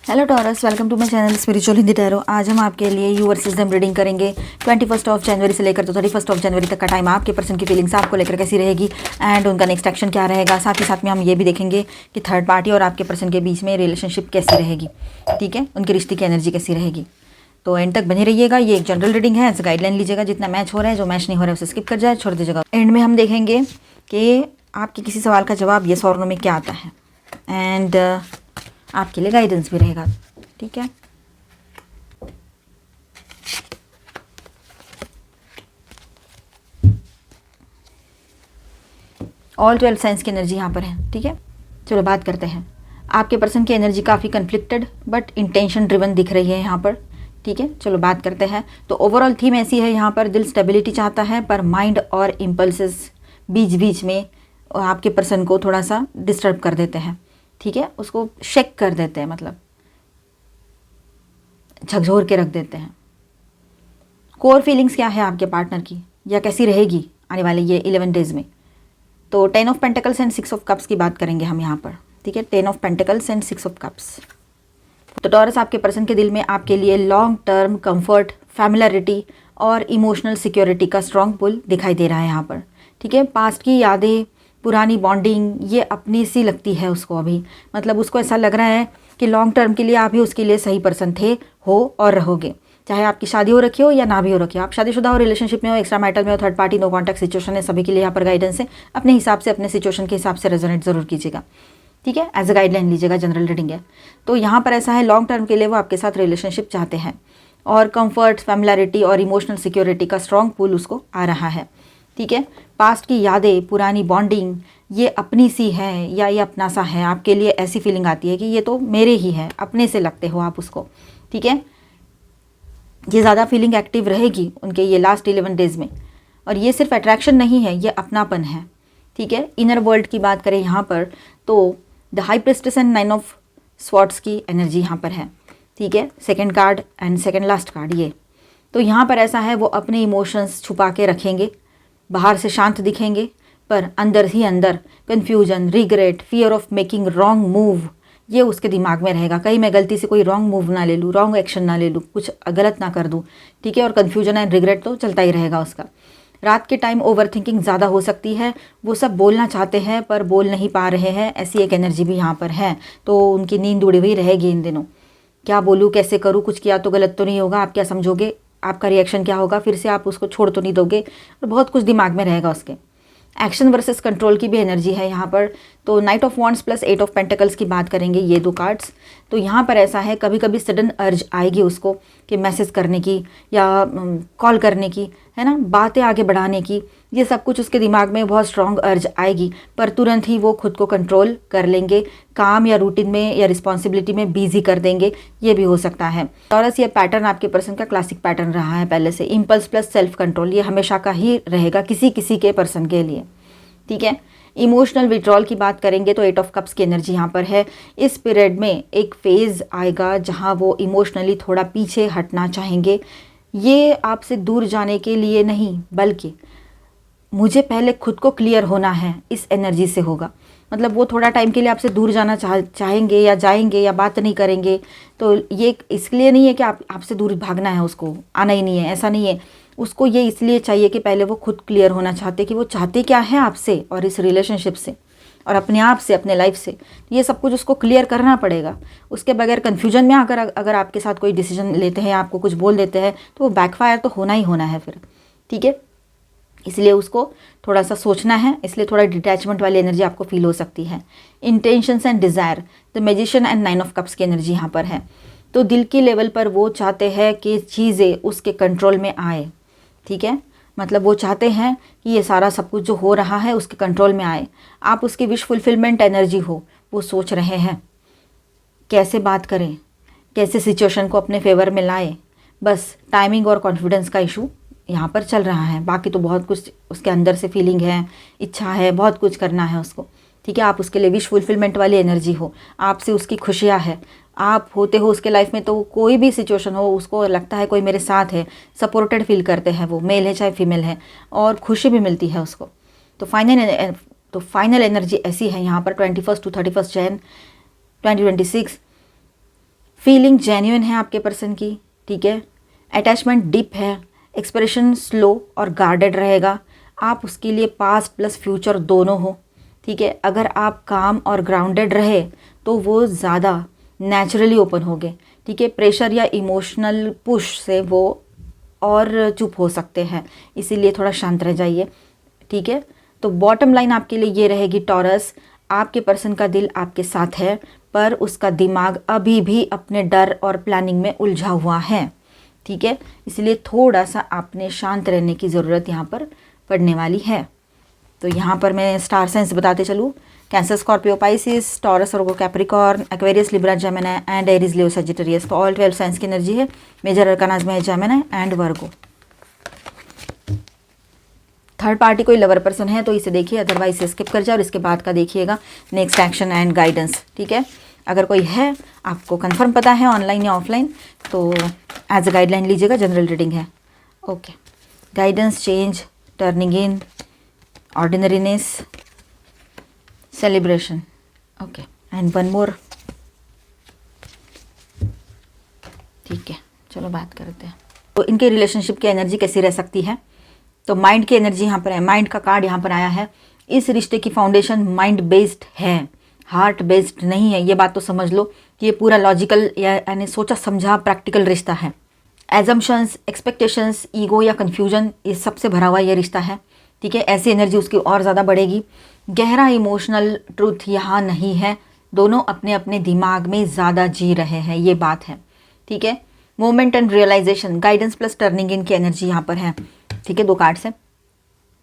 Hello Taurus, welcome to my channel spiritual Hindi tarot. आज हम आपके लिए यू वर्सेस देम रीडिंग करेंगे 21 जनवरी से लेकर तो 31 जनवरी तक का टाइम। आपके पर्सन की फीलिंग्स आपको लेकर कैसी रहेगी एंड उनका नेक्स्ट एक्शन क्या रहेगा। साथ ही साथ में हम ये भी देखेंगे कि थर्ड पार्टी और आपके पर्सन के बीच में रिलेशनशिप कैसी रहेगी, ठीक है, उनकी रिश्ते की एनर्जी कैसी रहेगी। तो एंड तक बने रहिएगा। ये एक जनरल रीडिंग है, गाइडलाइन लीजिएगा। जितना मैच हो रहा है, जो मैच नहीं हो रहा है उसे स्किप कर जाए, छोड़ दीजिएगा। एंड में हम देखेंगे कि आपके किसी सवाल का जवाब येस और नो में क्या आता है एंड आपके लिए गाइडेंस भी रहेगा, ठीक है। ऑल 12 साइंस की एनर्जी यहाँ पर है, ठीक है। चलो बात करते हैं। आपके पर्सन की एनर्जी काफ़ी कन्फ्लिक्टेड बट इंटेंशन ड्रिवन दिख रही है यहाँ पर, ठीक है। चलो बात करते हैं। तो ओवरऑल थीम ऐसी है यहाँ पर, दिल स्टेबिलिटी चाहता है पर माइंड और इम्पल्सेस बीच बीच में आपके पर्सन को थोड़ा सा डिस्टर्ब कर देते हैं, ठीक है। उसको शेक कर देते हैं, मतलब झकझोर के रख देते हैं। कोर फीलिंग्स क्या है आपके पार्टनर की या कैसी रहेगी आने वाले ये 11 डेज में। तो 10 of pentacles and 6 of cups की बात करेंगे हम यहाँ पर, ठीक है। 10 of pentacles and 6 of cups. तो टॉरस, आपके पर्सन के दिल में आपके लिए लॉन्ग टर्म कंफर्ट, फैमिलियरिटी और इमोशनल सिक्योरिटी का स्ट्रॉन्ग पुल दिखाई दे रहा है यहाँ पर, ठीक है। पास्ट की यादें, पुरानी बॉन्डिंग ये अपनी सी लगती है उसको अभी, मतलब उसको ऐसा लग रहा है कि लॉन्ग टर्म के लिए आप ही उसके लिए सही पर्सन थे, हो और रहोगे। चाहे आपकी शादी हो रखी हो या ना भी हो रखी हो, आप शादीशुदा हो, रिलेशनशिप में हो, एक्स्ट्रा मैरिटल में हो, third party, no contact situation है, सभी के लिए यहाँ पर गाइडेंस है। अपने हिसाब से, अपने सिचुएशन के हिसाब से रेजोनेट ज़रूर कीजिएगा, ठीक है। एज अ गाइडलाइन लीजिएगा, जनरल रीडिंग है। तो यहाँ पर ऐसा है, लॉन्ग टर्म के लिए वो आपके साथ रिलेशनशिप चाहते हैं और कंफर्ट, फैमिलियरिटी और इमोशनल सिक्योरिटी का स्ट्रॉन्ग पुल उसको आ रहा है, ठीक है। पास्ट की यादें, पुरानी बॉन्डिंग ये अपनी सी है या ये अपना सा है, आपके लिए ऐसी फीलिंग आती है कि ये तो मेरे ही है, अपने से लगते हो आप उसको, ठीक है। ये ज़्यादा फीलिंग एक्टिव रहेगी उनके ये लास्ट 11 डेज में। और ये सिर्फ अट्रैक्शन नहीं है, ये अपनापन है, ठीक है। इनर वर्ल्ड की बात करें यहाँ पर तो the high प्रेस्टेस and 9 of swords की एनर्जी यहाँ पर है, ठीक है। Second card and second last card ये। तो यहाँ पर ऐसा है, वो अपने इमोशंस छुपा के रखेंगे, बाहर से शांत दिखेंगे पर अंदर ही अंदर confusion, regret, fear of making wrong move ये उसके दिमाग में रहेगा। कहीं मैं गलती से कोई रॉन्ग मूव ना ले लूँ, रॉन्ग एक्शन ना ले लूँ, कुछ गलत ना कर दूँ, ठीक है। और कन्फ्यूजन एंड रिग्रेट तो चलता ही रहेगा उसका। रात के टाइम ओवर थिंकिंग ज़्यादा हो सकती है, वो सब बोलना चाहते हैं पर बोल नहीं पा रहे हैं, ऐसी एक एनर्जी भी यहाँ पर है। तो उनकी नींद उड़ी हुई रहेगी इन दिनों। क्या बोलूँ, कैसे करूँ, कुछ किया तो गलत तो नहीं होगा, आप क्या समझोगे, आपका रिएक्शन क्या होगा, फिर से आप उसको छोड़ तो नहीं दोगे, और बहुत कुछ दिमाग में रहेगा उसके। एक्शन वर्सेस कंट्रोल की भी एनर्जी है यहाँ पर। तो night of wands plus 8 of pentacles की बात करेंगे, ये दो कार्ड्स। तो यहाँ पर ऐसा है, कभी कभी सडन अर्ज आएगी उसको कि मैसेज करने की या कॉल करने की, है ना, बातें आगे बढ़ाने की, ये सब कुछ उसके दिमाग में बहुत स्ट्रॉन्ग अर्ज आएगी, पर तुरंत ही वो खुद को कंट्रोल कर लेंगे, काम या रूटीन में या रिस्पॉन्सिबिलिटी में बिजी कर देंगे, ये भी हो सकता है। टॉरस, ये पैटर्न आपके पर्सन का क्लासिक पैटर्न रहा है पहले से। इम्पल्स प्लस सेल्फ कंट्रोल ये हमेशा का ही रहेगा किसी किसी के पर्सन के लिए, ठीक है। इमोशनल विड्रॉल की बात करेंगे तो 8 ऑफ कप्स की एनर्जी यहाँ पर है। इस पीरियड में एक फेज़ आएगा जहाँ वो इमोशनली थोड़ा पीछे हटना चाहेंगे। ये आपसे दूर जाने के लिए नहीं, बल्कि मुझे पहले खुद को क्लियर होना है, इस एनर्जी से होगा। मतलब वो थोड़ा टाइम के लिए आपसे दूर जाना चाहेंगे या जाएंगे या बात नहीं करेंगे। तो ये इसलिए नहीं है कि आपसे दूर भागना है, उसको आना ही नहीं है, ऐसा नहीं है। उसको ये इसलिए चाहिए कि पहले वो खुद क्लियर होना चाहते कि वो चाहते क्या है आपसे और इस रिलेशनशिप से और अपने आप से, अपने लाइफ से। ये सब कुछ उसको क्लियर करना पड़ेगा। उसके बगैर कन्फ्यूजन में अगर आपके साथ कोई डिसीजन लेते हैं, आपको कुछ बोल देते हैं, तो वो बैकफायर तो होना ही होना है फिर, ठीक है। इसलिए उसको थोड़ा सा सोचना है, इसलिए थोड़ा डिटैचमेंट वाली एनर्जी आपको फील हो सकती है। Intentions and desire, the magician and 9 of cups की एनर्जी यहाँ पर है। तो दिल की लेवल पर वो चाहते हैं कि चीज़ें उसके कंट्रोल में आए, ठीक है। मतलब वो चाहते हैं कि ये सारा सब कुछ जो हो रहा है उसके कंट्रोल में आए। आप उसकी विश फुलफिलमेंट एनर्जी हो, वो सोच रहे हैं कैसे बात करें, कैसे सिचुएशन को अपने फेवर में लाए। बस टाइमिंग और कॉन्फिडेंस का इशू यहाँ पर चल रहा है। बाकी तो बहुत कुछ उसके अंदर से फीलिंग है, इच्छा है, बहुत कुछ करना है उसको, ठीक है। आप उसके लिए विश फुलफिलमेंट वाली एनर्जी हो, आपसे उसकी खुशियाँ है, आप होते हो उसके लाइफ में। तो कोई भी सिचुएशन हो, उसको लगता है कोई मेरे साथ है, सपोर्टेड फील करते हैं वो, मेल है चाहे फीमेल है, और खुशी भी मिलती है उसको। तो फाइनल एनर्जी ऐसी है यहाँ पर 21 to 31 जैन 2026। फीलिंग जेन्युइन है आपके पर्सन की, ठीक है। अटैचमेंट डीप है, एक्सप्रेशन स्लो और गार्डेड रहेगा। आप उसके लिए पास्ट प्लस फ्यूचर दोनों हो, ठीक है। अगर आप काम और ग्राउंडेड रहे तो वो ज़्यादा नेचुरली ओपन होंगे, ठीक है। प्रेशर या इमोशनल पुश से वो और चुप हो सकते हैं, इसीलिए थोड़ा शांत रह जाइए, ठीक है। तो बॉटम लाइन आपके लिए ये रहेगी टॉरस, आपके पर्सन का दिल आपके साथ है, पर उसका दिमाग अभी भी अपने डर और प्लानिंग में उलझा हुआ है, ठीक है। इसलिए थोड़ा सा आपने शांत रहने की ज़रूरत यहाँ पर पड़ने वाली है। तो यहाँ पर मैं स्टार साइंस बताते चलूँ, cancer, Scorpio, Pisces, taurus, Virgo, Capricorn, Aquarius, Libra, Gemini and Aries, Leo, Sagittarius. तो ऑल 12 साइंस की एनर्जी है। मेजर अरकानाज में है Gemini and Virgo. Third party कोई लवर पर्सन है तो इसे देखिए, अदरवाइज इसे स्किप कर जाए और इसके बाद का देखिएगा नेक्स्ट एक्शन एंड गाइडेंस, ठीक है। अगर कोई है, आपको कंफर्म पता है ऑनलाइन या ऑफलाइन, तो एज अ गाइडलाइन लीजिएगा, जनरल रीडिंग है, okay. Guidance, change, turning in, ordinariness, celebration, okay, and one more, ठीक है। चलो बात करते हैं तो इनके रिलेशनशिप की एनर्जी कैसी रह सकती है। तो माइंड की एनर्जी यहाँ पर है, माइंड का कार्ड यहाँ पर आया है। इस रिश्ते की फाउंडेशन माइंड बेस्ड है, हार्ट बेस्ड नहीं है। ये बात तो समझ लो कि ये पूरा लॉजिकल यानी सोचा समझा प्रैक्टिकल रिश्ता है। एजम्पशंस, एक्सपेक्टेशंस, ईगो या कन्फ्यूजन, इस सबसे भरा हुआ ये रिश्ता है, ठीक है। ऐसी एनर्जी उसकी और ज़्यादा बढ़ेगी। गहरा इमोशनल ट्रूथ यहाँ नहीं है, दोनों अपने अपने दिमाग में ज़्यादा जी रहे हैं, ये बात है, ठीक है। Moment and realization, guidance plus turning in की एनर्जी यहाँ पर है, ठीक है। 2 कार्ड्स हैं।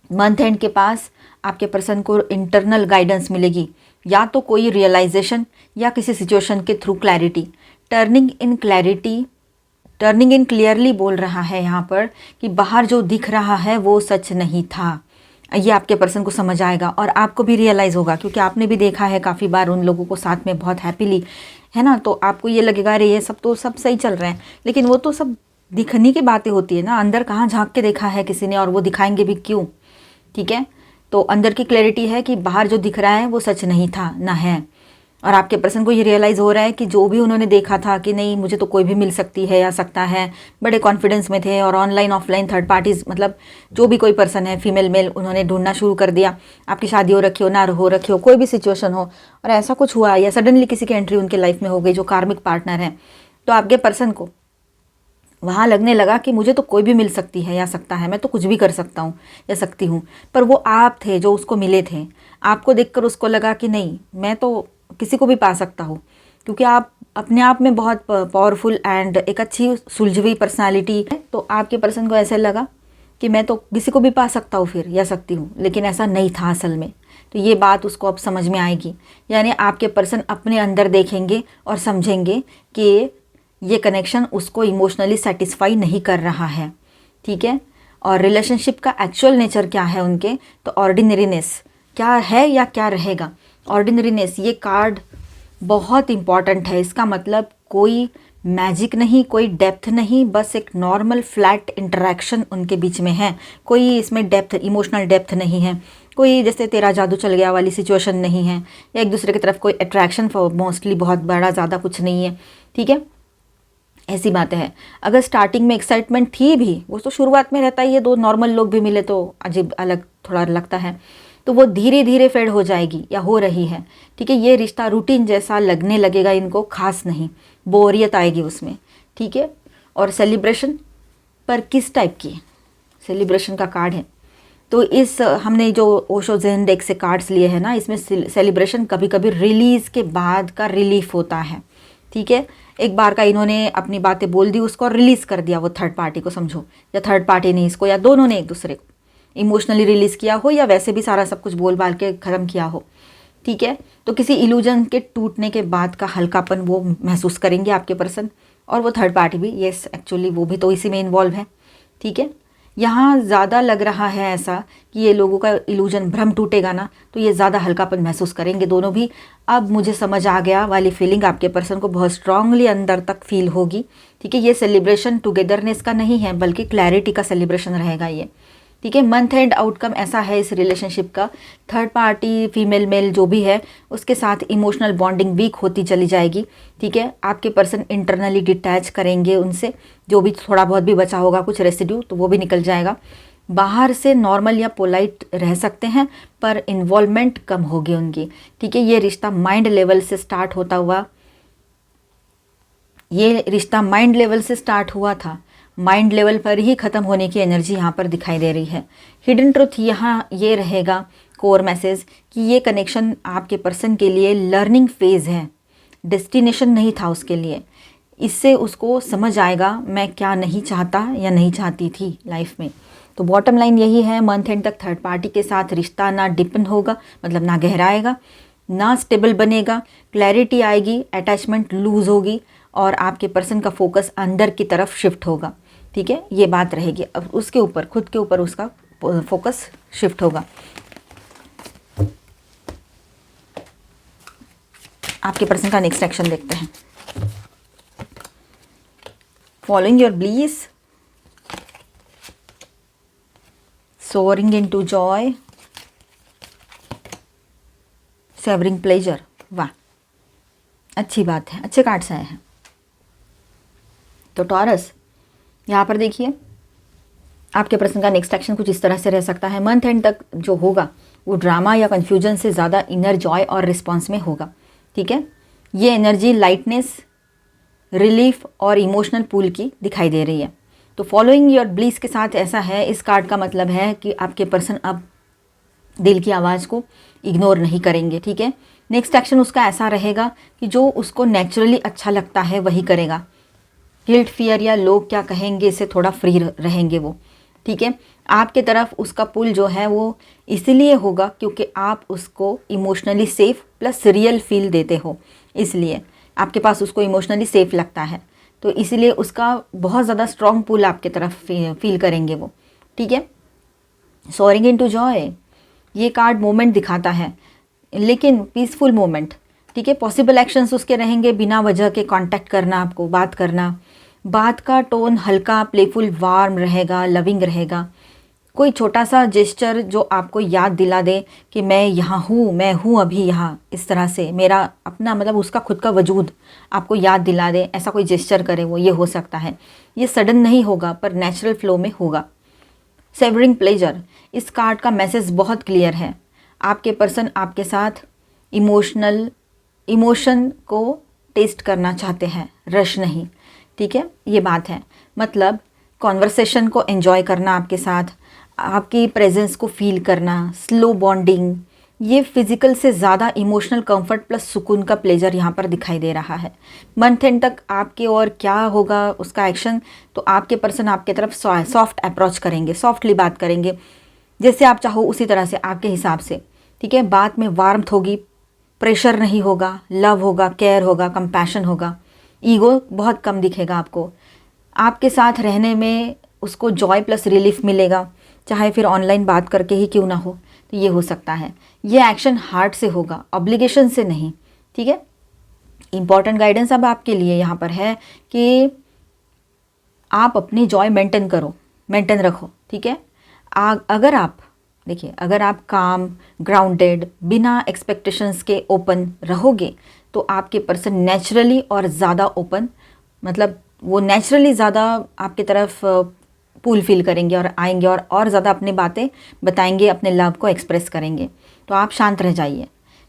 मंथ एंड के पास आपके पर्सन को इंटरनल गाइडेंस मिलेगी, या तो कोई रियलाइजेशन या किसी सिचुएशन के थ्रू क्लैरिटी। टर्निंग इन क्लैरिटी, टर्निंग इन क्लियरली बोल रहा है यहाँ पर कि बाहर जो दिख रहा है वो सच नहीं था। ये आपके पर्सन को समझ आएगा और आपको भी रियलाइज़ होगा, क्योंकि आपने भी देखा है काफ़ी बार उन लोगों को साथ में बहुत हैप्पीली, है ना। तो आपको ये लगेगा अरे ये सब तो सब सही चल रहे हैं, लेकिन वो तो सब दिखने की बातें होती है ना, अंदर कहाँ झांक के देखा है किसी ने, और वो दिखाएंगे भी क्यों, ठीक है। तो अंदर की क्लैरिटी है कि बाहर जो दिख रहा है वो सच नहीं था ना है, और आपके पर्सन को ये रियलाइज़ हो रहा है कि जो भी उन्होंने देखा था कि नहीं मुझे तो कोई भी मिल सकती है या सकता है, बड़े कॉन्फिडेंस में थे, और ऑनलाइन ऑफलाइन थर्ड पार्टीज़, मतलब जो भी कोई पर्सन है, फीमेल मेल, उन्होंने ढूंढना शुरू कर दिया। आपकी शादी हो रखी हो ना हो रखी हो, कोई भी सिचुएशन हो, और ऐसा कुछ हुआ या सडनली किसी की एंट्री उनके लाइफ में हो गई जो कार्मिक पार्टनर है, तो आपके पर्सन को वहाँ लगने लगा कि मुझे तो कोई भी मिल सकती है या सकता है, मैं तो कुछ भी कर सकता हूँ या सकती हूँ। पर वो आप थे जो उसको मिले थे, आपको देखकर उसको लगा कि नहीं मैं तो किसी को भी पा सकता हूँ, क्योंकि आप अपने आप में बहुत पावरफुल एंड एक अच्छी सुलझी हुई पर्सनालिटी है। तो आपके पर्सन को ऐसे लगा कि मैं तो किसी को भी पा सकता हूँ फिर या सकती हूँ, लेकिन ऐसा नहीं था असल में। तो ये बात उसको अब समझ में आएगी, यानी आपके पर्सन अपने अंदर देखेंगे और समझेंगे कि ये कनेक्शन उसको इमोशनली सेटिस्फाई नहीं कर रहा है, ठीक है। और रिलेशनशिप का एक्चुअल नेचर क्या है उनके, तो ऑर्डिनरीनेस क्या है या क्या रहेगा। ऑर्डिनरीनेस ये कार्ड बहुत इंपॉर्टेंट है, इसका मतलब कोई मैजिक नहीं, कोई डेप्थ नहीं, बस एक नॉर्मल फ्लैट इंटरेक्शन उनके बीच में है। कोई इसमें डेप्थ, इमोशनल डेप्थ नहीं है, कोई जैसे तेरा जादू चल गया वाली सिचुएशन नहीं है, या एक दूसरे की तरफ कोई अट्रैक्शन मोस्टली बहुत बड़ा ज़्यादा कुछ नहीं है, ठीक है। ऐसी बातें हैं। अगर स्टार्टिंग में एक्साइटमेंट थी भी, वो तो शुरुआत में रहता ही है, 2 नॉर्मल लोग भी मिले तो अजीब अलग थोड़ा लगता है, तो वो धीरे धीरे फेड हो जाएगी या हो रही है, ठीक है। ये रिश्ता रूटीन जैसा लगने लगेगा इनको, खास नहीं, बोरियत आएगी उसमें, ठीक है। और सेलिब्रेशन पर किस टाइप की सेलिब्रेशन का कार्ड है, तो इस हमने जो ओशो ज़ेन डेक से कार्ड्स लिए हैं ना, इसमें सेलिब्रेशन कभी कभी रिलीज़ के बाद का रिलीफ होता है, ठीक है। एक बार का इन्होंने अपनी बातें बोल दी उसको और रिलीज़ कर दिया वो थर्ड पार्टी को, समझो, या थर्ड पार्टी ने इसको, या दोनों ने एक दूसरे को इमोशनली रिलीज़ किया हो, या वैसे भी सारा सब कुछ बोल बाल के ख़त्म किया हो, ठीक है। तो किसी इल्यूजन के टूटने के बाद का हल्कापन वो महसूस करेंगे आपके पर्सन, और वो थर्ड पार्टी भी, येस एक्चुअली वो भी तो इसी में इन्वॉल्व है, ठीक है। यहाँ ज़्यादा लग रहा है ऐसा कि ये लोगों का इल्यूजन, भ्रम टूटेगा ना, तो ये ज़्यादा हल्कापन महसूस करेंगे दोनों भी। अब मुझे समझ आ गया वाली फीलिंग आपके पर्सन को बहुत स्ट्रांगली अंदर तक फील होगी, ठीक है। ये सेलिब्रेशन टुगेदरनेस का नहीं है, बल्कि क्लैरिटी का सेलिब्रेशन रहेगा ये, ठीक है। मंथ एंड आउटकम ऐसा है इस रिलेशनशिप का, थर्ड पार्टी फीमेल मेल जो भी है उसके साथ इमोशनल बॉन्डिंग वीक होती चली जाएगी। ठीक है, आपके पर्सन इंटरनली डिटैच करेंगे उनसे, जो भी थोड़ा बहुत भी बचा होगा कुछ रेसिड्यू तो वो भी निकल जाएगा। बाहर से नॉर्मल या पोलाइट रह सकते हैं पर इन्वॉल्वमेंट कम होगी उनकी। ठीक है, ये रिश्ता माइंड लेवल से स्टार्ट होता हुआ, ये रिश्ता माइंड लेवल से स्टार्ट हुआ था, माइंड लेवल पर ही ख़त्म होने की एनर्जी यहाँ पर दिखाई दे रही है। हिडन ट्रुथ यहाँ ये रहेगा कोर मैसेज कि ये कनेक्शन आपके पर्सन के लिए लर्निंग फेज़ है, डेस्टिनेशन नहीं था उसके लिए। इससे उसको समझ आएगा मैं क्या नहीं चाहता या नहीं चाहती थी लाइफ में। तो बॉटम लाइन यही है, मंथ एंड तक थर्ड पार्टी के साथ रिश्ता ना डिपेंड होगा, मतलब ना गहराएगा, ना स्टेबल बनेगा, क्लैरिटी आएगी, अटैचमेंट लूज़ होगी और आपके पर्सन का फोकस अंदर की तरफ शिफ्ट होगा। ठीक है, ये बात रहेगी। अब उसके ऊपर, खुद के ऊपर उसका फोकस शिफ्ट होगा। आपके पर्सन का नेक्स्ट एक्शन देखते हैं। Following your bliss, soaring into joy, savouring pleasure. वाह, अच्छी बात है, अच्छे कार्ड्स आए हैं। तो टॉरस, यहाँ पर देखिए आपके पर्सन का नेक्स्ट एक्शन कुछ इस तरह से रह सकता है। मंथ एंड तक जो होगा वो ड्रामा या कन्फ्यूजन से ज़्यादा इनर जॉय और रिस्पॉन्स में होगा। ठीक है, ये एनर्जी लाइटनेस, रिलीफ और इमोशनल पूल की दिखाई दे रही है। तो फॉलोइंग योर ब्लीस के साथ ऐसा है, इस कार्ड का मतलब है कि आपके पर्सन अब दिल की आवाज़ को इग्नोर नहीं करेंगे। ठीक है, नेक्स्ट एक्शन उसका ऐसा रहेगा कि जो उसको नेचुरली अच्छा लगता है वही करेगा। गिल्ट, फियर या लोग क्या कहेंगे से थोड़ा फ्री रहेंगे वो। ठीक है, आपके तरफ उसका पुल जो है वो इसलिए होगा क्योंकि आप उसको emotionally safe plus real feel देते हो, इसलिए आपके पास उसको इमोशनली सेफ लगता है, तो इसीलिए उसका बहुत ज़्यादा स्ट्रॉन्ग पुल आपके तरफ फील करेंगे वो। ठीक है, सोअरिंग इनटू जॉय, ये कार्ड मोमेंट दिखाता है लेकिन पीसफुल मोमेंट। ठीक है, पॉसिबल एक्शंस उसके रहेंगे बिना वजह के कांटेक्ट करना, आपको बात करना, बात का टोन हल्का, प्लेफुल, वार्म रहेगा, लविंग रहेगा। कोई छोटा सा जेस्चर जो आपको याद दिला दे कि मैं यहाँ हूँ, मैं हूँ अभी यहाँ, इस तरह से मेरा अपना, मतलब उसका खुद का वजूद आपको याद दिला दे, ऐसा कोई जेस्चर करे वो, ये हो सकता है। ये सडन नहीं होगा पर नेचुरल फ्लो में होगा। सेवरिंग प्लेजर, इस कार्ड का मैसेज बहुत क्लियर है, आपके पर्सन आपके साथ इमोशन को टेस्ट करना चाहते हैं, रश नहीं। ठीक है, ये बात है, मतलब कॉन्वर्सेशन को एंजॉय करना आपके साथ, आपकी प्रेजेंस को फील करना, स्लो बॉन्डिंग, ये फिजिकल से ज़्यादा इमोशनल कंफर्ट प्लस सुकून का प्लेजर यहाँ पर दिखाई दे रहा है। मंथ एंड तक आपके और क्या होगा उसका एक्शन, तो आपके पर्सन आपके तरफ सॉफ्ट अप्रोच करेंगे, सॉफ्टली बात करेंगे, जैसे आप चाहो उसी तरह से आपके हिसाब से। ठीक है, बात में वार्मथ होगी, प्रेशर नहीं होगा, लव होगा, केयर होगा, कंपैशन होगा, ईगो बहुत कम दिखेगा आपको। आपके साथ रहने में उसको जॉय प्लस रिलीफ मिलेगा, चाहे फिर ऑनलाइन बात करके ही क्यों ना हो, तो ये हो सकता है। ये एक्शन हार्ट से होगा, ऑब्लिगेशन से नहीं। ठीक है, इम्पॉर्टेंट गाइडेंस अब आपके लिए यहाँ पर है कि आप अपनी जॉय मेंटेन रखो। ठीक है, अगर आप देखिए, अगर आप काम, ग्राउंडेड, बिना एक्सपेक्टेशंस के ओपन रहोगे तो आपके पर्सन नेचुरली और ज़्यादा ओपन, मतलब वो नेचुरली ज़्यादा आपकी तरफ पुल फील करेंगे और आएंगे और ज़्यादा अपनी बातें बताएंगे, अपने लव को एक्सप्रेस करेंगे। तो आप शांत रह जाइए।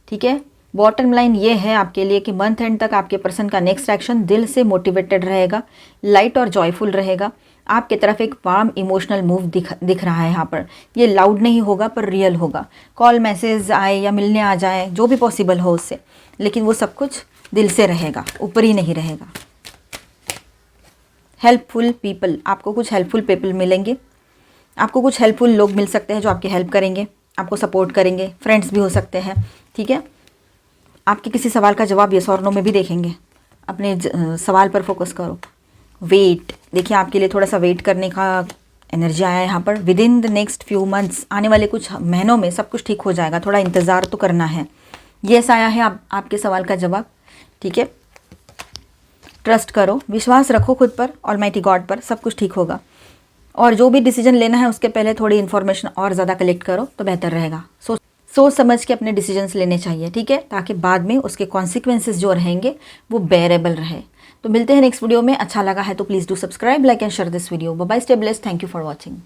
ठीक है, बॉटम लाइन ये है आपके लिए कि मंथ एंड तक आपके पर्सन का नेक्स्ट एक्शन दिल से मोटिवेटेड रहेगा, लाइट और जॉयफुल रहेगा। आपके तरफ एक वार्म इमोशनल मूव दिख रहा है यहाँ पर। ये लाउड नहीं होगा पर रियल होगा। कॉल, मैसेज आए या मिलने आ जाए, जो भी पॉसिबल हो उससे, लेकिन वो सब कुछ दिल से रहेगा, ऊपर ही नहीं रहेगा। हेल्पफुल पीपल, आपको कुछ हेल्पफुल पीपल मिलेंगे, आपको कुछ हेल्पफुल लोग मिल सकते हैं जो आपकी हेल्प करेंगे, आपको सपोर्ट करेंगे, फ्रेंड्स भी हो सकते हैं। ठीक है, आपके किसी सवाल का जवाब यस और नो में भी देखेंगे, अपने सवाल पर फोकस करो। वेट, देखिए आपके लिए थोड़ा सा वेट करने का एनर्जी आया है यहाँ पर। With in the next few months, आने वाले कुछ महीनों में सब कुछ ठीक हो जाएगा, थोड़ा इंतज़ार तो करना है। यस आया है आपके सवाल का जवाब। ठीक है, ट्रस्ट करो, विश्वास रखो खुद पर, ऑलमाइटी गॉड पर, सब कुछ ठीक होगा। और जो भी डिसीजन लेना है उसके पहले थोड़ी इन्फॉर्मेशन और ज़्यादा कलेक्ट करो तो बेहतर रहेगा। सोच समझ के अपने डिसीजंस लेने चाहिए, ठीक है, ताकि बाद में उसके कॉन्सिक्वेंसेस जो रहेंगे वो बेरेबल रहे। तो मिलते हैं नेक्स्ट वीडियो में। अच्छा लगा है तो please do subscribe, like and share this video. Bye bye, stay blessed, thank you for watching.